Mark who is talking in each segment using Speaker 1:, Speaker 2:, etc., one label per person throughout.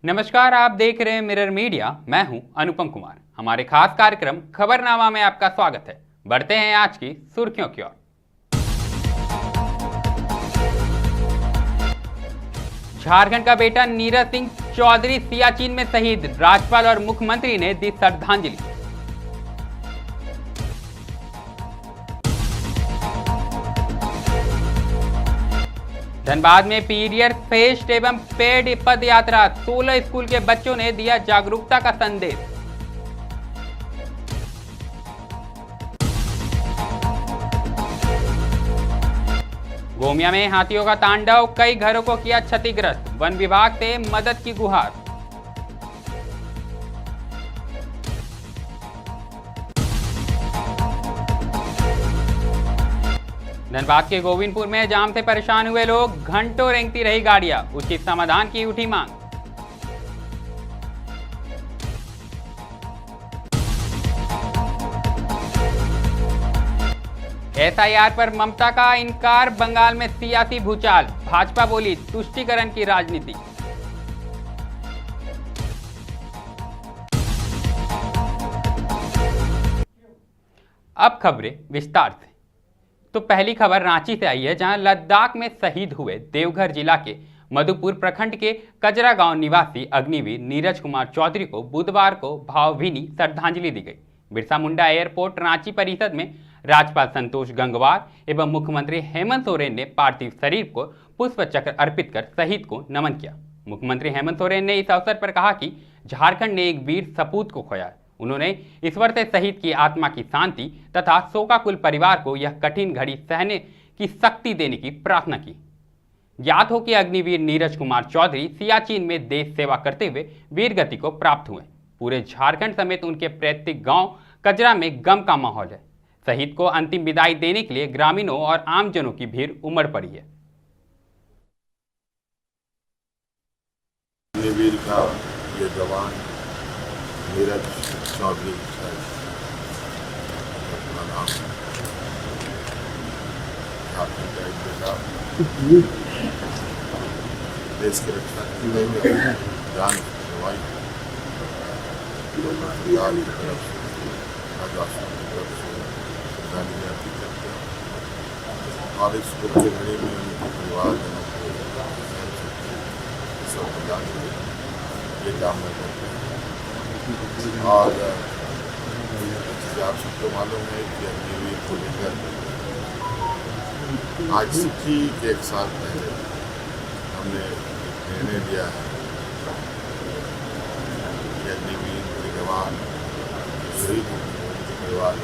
Speaker 1: नमस्कार, आप देख रहे हैं मिरर मीडिया। मैं हूं अनुपम कुमार। हमारे खास कार्यक्रम खबरनामा में आपका स्वागत है। बढ़ते हैं आज की सुर्खियों की ओर। झारखंड का बेटा नीरज सिंह चौधरी सियाचिन में शहीद, राज्यपाल और मुख्यमंत्री ने दी श्रद्धांजलि। धनबाद में पीरियड फेस्ट एवं पेड पद यात्रा, 16 स्कूल के बच्चों ने दिया जागरूकता का संदेश। गोमिया में हाथियों का तांडव, कई घरों को किया क्षतिग्रस्त, वन विभाग से मदद की गुहार। धनबाद के गोविंदपुर में जाम से परेशान हुए लोग, घंटों रेंगती रही गाड़ियां, उचित समाधान की उठी मांग। एसआईआर पर ममता का इनकार, बंगाल में सियासी भूचाल, भाजपा बोली तुष्टीकरण की राजनीति। अब खबरें विस्तार से। तो पहली खबर रांची से आई है, जहां लद्दाख में शहीद हुए देवघर जिला के मधुपुर प्रखंड के कजरा गांव निवासी अग्निवीर नीरज कुमार चौधरी को बुधवार को भावभीनी श्रद्धांजलि दी गई। बिरसा मुंडा एयरपोर्ट रांची परिसर में राज्यपाल संतोष गंगवार एवं मुख्यमंत्री हेमंत सोरेन ने पार्थिव शरीर को पुष्प चक्र अर्पित कर शहीद को नमन किया। मुख्यमंत्री हेमंत सोरेन ने इस अवसर पर कहा कि झारखंड ने एक वीर सपूत को खोया है। उन्होंने ईश्वर से शहीद की आत्मा की शांति तथा शोकाकुल परिवार को यह कठिन घड़ी सहने की शक्ति देने की प्रार्थना की। ज्ञात हो कि अग्निवीर नीरज कुमार चौधरी सियाचिन में देश सेवा करते हुए वीर गति को प्राप्त हुए। पूरे झारखंड समेत उनके पैतृक गांव कजरा में गम का माहौल है। शहीद को अंतिम विदाई देने के लिए ग्रामीणों और आमजनों की भीड़ उमड़ पड़ी है।
Speaker 2: वीर का ये जवान नीरज चौधरी अपना नाम झारखंड का एक बेटा देश की रक्षा करने में जान गंवाई। परिवार की तरफ से आजाद की तरफ से श्रद्धांजलि अर्पित करते हैं और इस दुख की घड़ी में उनके परिवारजनों को सब प्रदान करें ये कामना करते हैं। और आप सबको मालूम है कि अग्निवीर को लेकर आज से ठीक 1 साल पहले हमने निर्णय लिया है कि अग्निवीर के जवान शहीद परिवार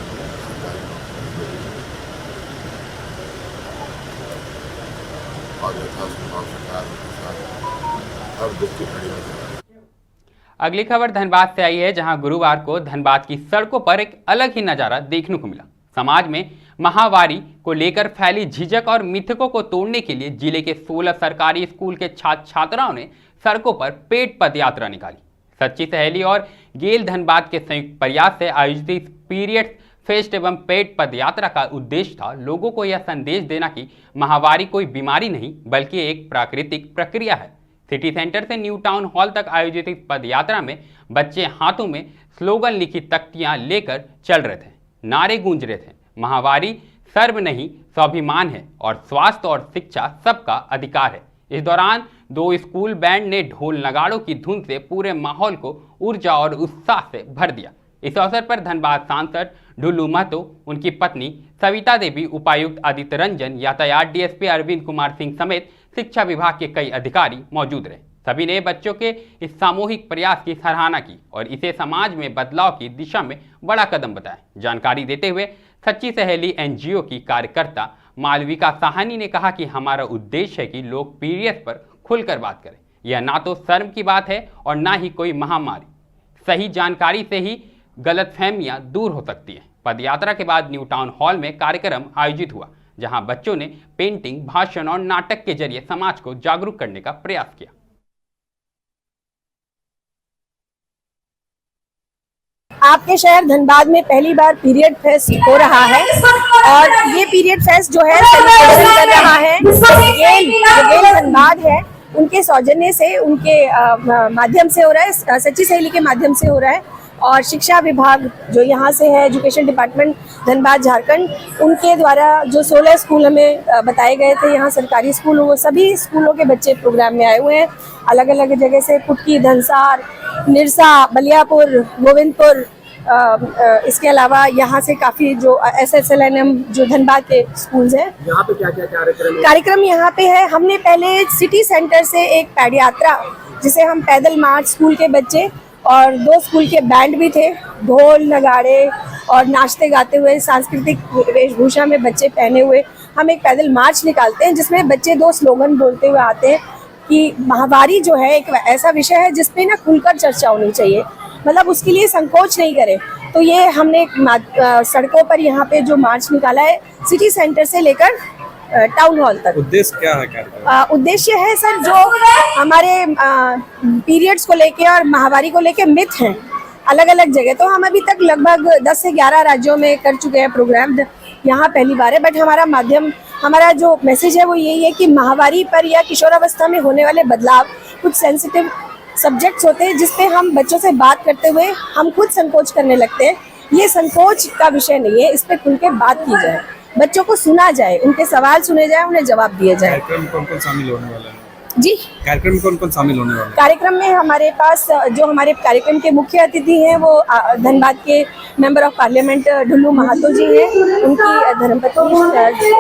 Speaker 2: और यथासंभव सरकार के साथ हर दुख की घड़ी में।
Speaker 1: अगली खबर धनबाद से आई है, जहां गुरुवार को धनबाद की सड़कों पर एक अलग ही नजारा देखने को मिला। समाज में महावारी को लेकर फैली झिझक और मिथकों को तोड़ने के लिए जिले के 16 सरकारी स्कूल के छात्र छात्राओं ने सड़कों पर पेट पद यात्रा निकाली। सच्ची सहेली और गेल धनबाद के संयुक्त प्रयास से आयोजित इस पीरियड फेस्ट एवं पेट पद यात्रा का उद्देश्य था लोगों को यह संदेश देना कि महावारी कोई बीमारी नहीं बल्कि एक प्राकृतिक प्रक्रिया है। सिटी सेंटर से न्यू टाउन हॉल तक आयोजित इस पद यात्रा में बच्चे हाथों में स्लोगन लिखी तख्तियां लेकर चल रहे थे। नारे गूंज रहे थे, महावारी सर्व नहीं स्वाभिमान है और स्वास्थ्य और शिक्षा सबका अधिकार है। इस दौरान 2 स्कूल बैंड ने ढोल नगाड़ों की धुन से पूरे माहौल को ऊर्जा और उत्साह से भर दिया। इस अवसर पर धनबाद सांसद ढुल्लू महतो, उनकी पत्नी सविता देवी, उपायुक्त आदित्य रंजन, यातायात डीएसपी अरविंद कुमार सिंह समेत शिक्षा विभाग के कई अधिकारी मौजूद रहे। सभी ने बच्चों के इस सामूहिक प्रयास की सराहना की और इसे समाज में बदलाव की दिशा में बड़ा कदम बताया। जानकारी देते हुए सच्ची सहेली एनजीओ की कार्यकर्ता मालविका साहनी ने कहा कि हमारा उद्देश्य है कि लोग पीरियड पर खुलकर बात करें। यह ना तो शर्म की बात है और ना ही कोई महामारी। सही जानकारी से ही गलतफहमियां दूर हो सकती है। पदयात्रा के बाद न्यू टाउन हॉल में कार्यक्रम आयोजित हुआ, जहां बच्चों ने पेंटिंग, भाषण और नाटक के जरिए समाज को जागरूक करने का प्रयास किया।
Speaker 3: आपके शहर धनबाद में पहली बार पीरियड फेस्ट हो रहा है और ये पीरियड फेस्ट जो है सेलिब्रेशन कर रहा है गेल धनबाद है उनके सौजन्य से, उनके माध्यम से हो रहा है, सच्ची सहेली के माध्यम से हो रहा है। और शिक्षा विभाग जो यहाँ से है, एजुकेशन डिपार्टमेंट धनबाद झारखंड, उनके द्वारा जो 16 स्कूल हमें बताए गए थे यहाँ सरकारी स्कूल, वो सभी स्कूलों के बच्चे प्रोग्राम में आए हुए हैं। अलग अलग जगह से कुटकी, धनसार, निरसा, बलियापुर, गोविंदपुर, इसके अलावा यहाँ से काफ़ी जो SSLNM जो धनबाद के स्कूल्स हैं।
Speaker 4: यहाँ पे क्या क्या
Speaker 3: कार्यक्रम यहाँ पे है, हमने पहले सिटी सेंटर से एक पैड यात्रा, जिसे हम पैदल मार्च, स्कूल के बच्चे और 2 स्कूल के बैंड भी थे, ढोल नगाड़े और नाचते गाते हुए, सांस्कृतिक वेशभूषा में बच्चे पहने हुए हम एक पैदल मार्च निकालते हैं, जिसमें बच्चे 2 स्लोगन बोलते हुए आते हैं कि माहवारी जो है एक ऐसा विषय है जिसपे ना खुलकर चर्चा होनी चाहिए, मतलब उसके लिए संकोच नहीं करें। तो ये हमने सड़कों पर यहाँ पे जो मार्च निकाला है, सिटी सेंटर से लेकर टाउन हॉल तक।
Speaker 4: उद्देश्य क्या है कार्यक्रम?
Speaker 3: उद्देश्य है सर, जो हमारे पीरियड्स को लेके और माहवारी को लेके मिथ हैं अलग अलग जगह, तो हम अभी तक लगभग 10 से 11 राज्यों में कर चुके हैं प्रोग्राम, यहाँ पहली बार है। बट हमारा जो मैसेज है वो यही है कि माहवारी पर या किशोरावस्था में होने वाले बदलाव कुछ सेंसिटिव सब्जेक्ट्स होते हैं, जिसपे हम बच्चों से बात करते हुए हम खुद संकोच करने लगते हैं। ये संकोच का विषय नहीं है, इस पे खुल के बात की जाए, बच्चों को सुना जाए, उनके सवाल सुने जाए, उन्हें जवाब दिए जाए।
Speaker 4: कार्यक्रम में कौन-कौन शामिल होने वाला है?
Speaker 3: जी,
Speaker 4: कार्यक्रम में कौन-कौन शामिल होने वाला है?
Speaker 3: कार्यक्रम में हमारे पास जो हमारे कार्यक्रम के मुख्य अतिथि हैं वो धनबाद के मेंबर ऑफ पार्लियामेंट ढुल्लू महातो जी हैं, उनकी धर्मपत्नी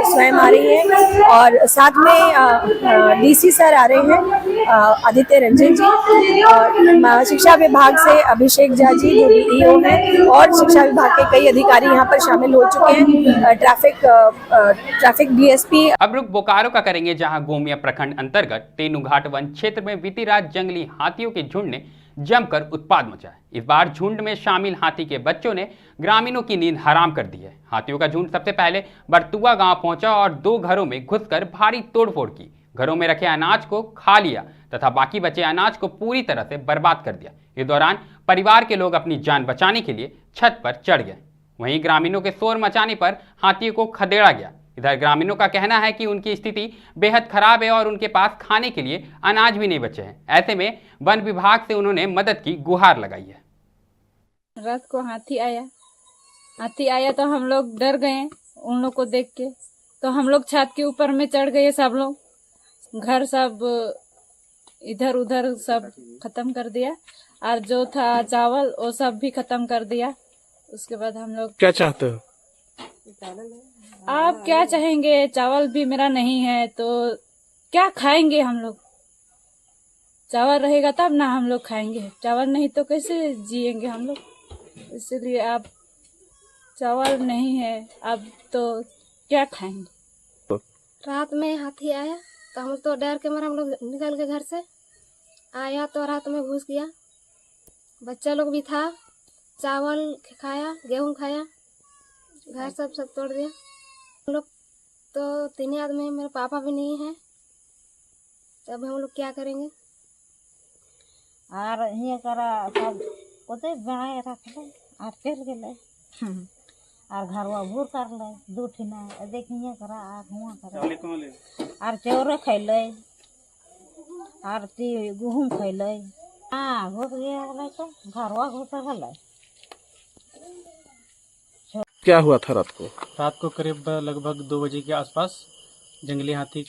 Speaker 3: स्वयं आ रही हैं, और साथ में DC सर आ रहे हैं, आदित्य रंजन जी, और शिक्षा विभाग से अभिषेक झा जी जो EO हैं, और शिक्षा विभाग के कई अधिकारी यहाँ पर शामिल हो चुके हैं, ट्रैफिक DSP।
Speaker 1: अब रुक बोकारो का करेंगे, जहां गोमिया प्रखंड अंतर्गत तेनुघाट वन क्षेत्र में बीती रात जंगली हाथियों के झुंड ने जमकर उत्पात मचाया। इस बार झुंड में शामिल हाथी के बच्चों ने ग्रामीणों की नींद हराम कर दी है। हाथियों का झुंड सबसे पहले बरतुआ गांव पहुंचा और 2 घरों में घुसकर भारी तोड़फोड़ की। घरों में रखे अनाज को खा लिया तथा बाकी बचे अनाज को पूरी तरह से बर्बाद कर दिया। इस दौरान परिवार के लोग अपनी जान बचाने के लिए छत पर चढ़ गए। वहीं ग्रामीणों के शोर मचाने पर हाथियों को खदेड़ा गया। इधर ग्रामीणों का कहना है कि उनकी स्थिति बेहद खराब है और उनके पास खाने के लिए अनाज भी नहीं बचे हैं। ऐसे में वन विभाग से उन्होंने मदद की गुहार लगाई है।
Speaker 5: रात को हाथी आया तो हम लोग डर गए उन लोग को देख के, तो हम लोग छत के ऊपर में चढ़ गए, सब लोग घर सब इधर उधर सब खत्म कर दिया, और जो था चावल वो सब भी खत्म कर दिया। उसके बाद हम लोग
Speaker 4: क्या चाहते हो?
Speaker 5: आप क्या चाहेंगे, चावल भी मेरा नहीं है तो क्या खाएंगे हम लोग? चावल रहेगा तब ना हम लोग खाएंगे, चावल नहीं तो कैसे जिएंगे हम लोग? इसलिए आप चावल नहीं है अब तो क्या खाएंगे?
Speaker 6: रात में हाथी आया तो हम तो डर के मारे हम लोग निकल के घर से आया, तो रात में घुस गया। बच्चा लोग भी था, चावल खाया, गेहूं खाया, घर सब तोड़ दिया। हम लोग तो 3 आदमी, मेरे पापा भी नहीं है, तब हम लोग क्या करेंगे?
Speaker 7: और ये करा सब कोते बनाए रख ले और चल गेले और घरवा भूर कर ले, 2 ठिना देखिए करा आ हुआ करा और चौरे खैले और गेहूं खैले। हाँ, घुस गया बोले तो घरवा घुस गए।
Speaker 4: क्या हुआ था रात को?
Speaker 8: रात को करीब लगभग 2 बजे के आसपास जंगली हाथी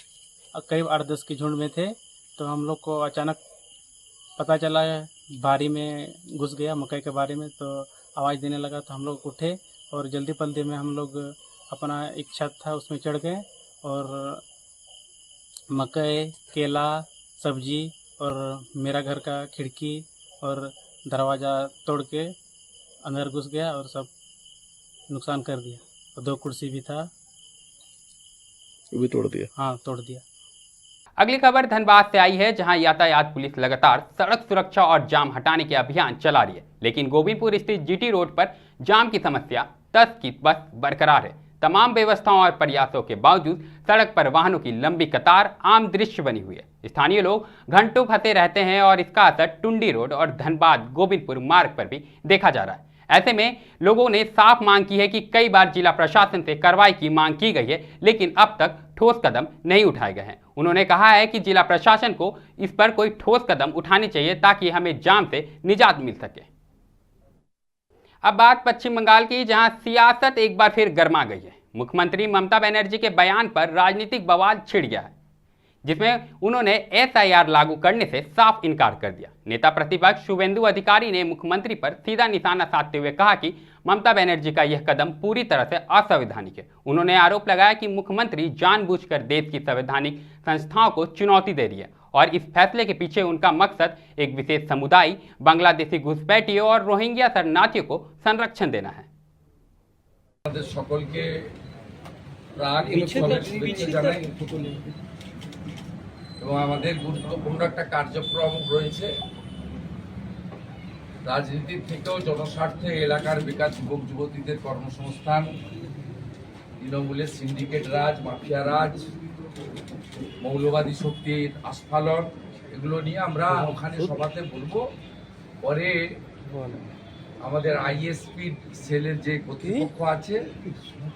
Speaker 8: करीब 8-10 के झुंड में थे, तो हम लोग को अचानक पता चला बारी में घुस गया, मकई के बारी में, तो आवाज़ देने लगा। तो हम लोग उठे और जल्दी पल्दी में हम लोग अपना एक छत था उसमें चढ़ गए और मकई, केला, सब्जी और मेरा घर का खिड़की और दरवाज़ा तोड़ के अंदर घुस गया और सब नुकसान कर दिया। और 2 कुर्सी भी था,
Speaker 4: वो भी तोड़ दिया।
Speaker 8: हाँ, तोड़ दिया।
Speaker 1: अगली खबर धनबाद से आई है, जहां यातायात पुलिस लगातार सड़क सुरक्षा और जाम हटाने के अभियान चला रही है, लेकिन गोविंदपुर स्थित GT रोड पर जाम की समस्या 10 की बस बरकरार है। तमाम व्यवस्थाओं और प्रयासों के बावजूद सड़क पर वाहनों की लंबी कतार आम दृश्य बनी हुई है। स्थानीय लोग घंटों फंसे रहते हैं और इसका असर टुंडी रोड और धनबाद गोविंदपुर मार्ग पर भी देखा जा रहा है। ऐसे में लोगों ने साफ मांग की है कि कई बार जिला प्रशासन से कार्रवाई की मांग की गई है, लेकिन अब तक ठोस कदम नहीं उठाए गए हैं। उन्होंने कहा है कि जिला प्रशासन को इस पर कोई ठोस कदम उठाने चाहिए ताकि हमें जाम से निजात मिल सके। अब बात पश्चिम बंगाल की, जहां सियासत एक बार फिर गर्मा गई है। मुख्यमंत्री ममता बनर्जी के बयान पर राजनीतिक बवाल छिड़ गया है, जिसमें उन्होंने SIR लागू करने से साफ इनकार कर दिया। नेता प्रतिपक्ष शुभेंदु अधिकारी ने मुख्यमंत्री पर सीधा निशाना साधते हुए कहा कि ममता बनर्जी का यह कदम पूरी तरह से असंवैधानिक है। उन्होंने आरोप लगाया कि मुख्यमंत्री जानबूझकर देश की संवैधानिक संस्थाओं को चुनौती दे रही है और इस फैसले के पीछे उनका मकसद एक विशेष समुदाय, बांग्लादेशी घुसपैठियों और रोहिंग्या शरणार्थियों को संरक्षण देना है।
Speaker 9: সকলকে প্রাণ শুভেচ্ছা জানাই এবং আমাদের গুরুত্বপূর্ণ একটা কার্যক্রম রয়েছে। রাজনীতির থেকেও জনস্বার্থে এলাকার বিকাশ, যুবক যুবতীদের কর্মসংস্থান, তৃণমূলের সিন্ডিকেট রাজ, মাফিয়া রাজ, মৌলবাদী শক্তির আস্ফালন, এগুলো নিয়ে আমরা ওখানে সভাতে বলবো। পরে আমাদের ISP সেলের যে কর্তৃপক্ষ আছে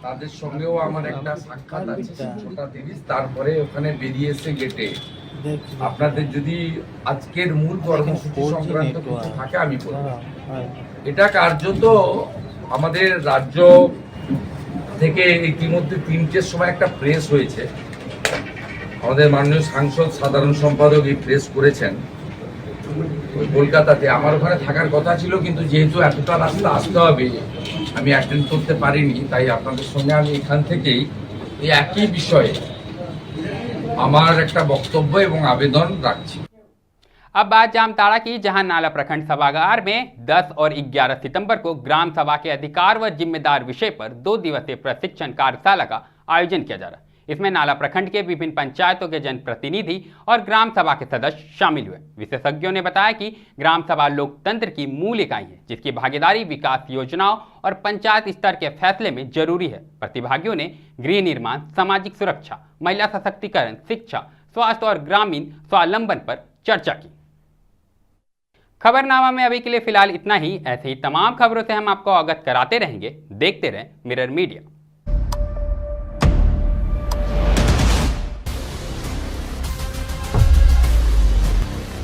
Speaker 9: তাদের সঙ্গেও আমার একটা সাক্ষাৎ আছে 6:30, তারপরে ওখানে বেরিয়ে এসে গেটে আপনাদের যদি আজকের মূল কর্মসূচি সংক্রান্ত কিছু থাকে আমি বলবো। এটা কার্যত আমাদের রাজ্য থেকে ইতিমধ্যে 3টের সময় একটা প্রেস হয়েছে। আমাদের মাননীয় সাংসদ সাধারণ সম্পাদক এই প্রেস করেছেন কলকাতাতে। আমার ওখানে থাকার কথা ছিল, কিন্তু যেহেতু এতটা রাস্তা আসতে হবে আমি অ্যাটেন্ড করতে পারিনি। তাই আপনাদের সঙ্গে আমি এখান থেকেই এই একই বিষয়ে আমার একটা বক্তব্য এবং আবেদন রাখছি।
Speaker 1: अब बात जामताड़ा की, जहां नाला प्रखंड सभागार में 10 और 11 सितंबर को ग्राम सभा के अधिकार व जिम्मेदार विषय पर 2 दिवसीय प्रशिक्षण कार्यशाला का आयोजन किया जा रहा है। इसमें नाला प्रखंड के विभिन्न पंचायतों के जनप्रतिनिधि और ग्राम सभा के सदस्य शामिल हुए। विशेषज्ञों ने बताया कि ग्राम सभा लोकतंत्र की मूल इकाई है, जिसकी भागीदारी विकास योजनाओं और पंचायत स्तर के फैसले में जरूरी है। प्रतिभागियों ने गृह निर्माण, सामाजिक सुरक्षा, महिला सशक्तिकरण, शिक्षा, स्वास्थ्य और ग्रामीण स्वावलंबन पर चर्चा की। खबरनामा में अभी के लिए फिलहाल इतना ही। ऐसे ही तमाम खबरों से हम आपको अवगत कराते रहेंगे। देखते रहें मिरर मीडिया।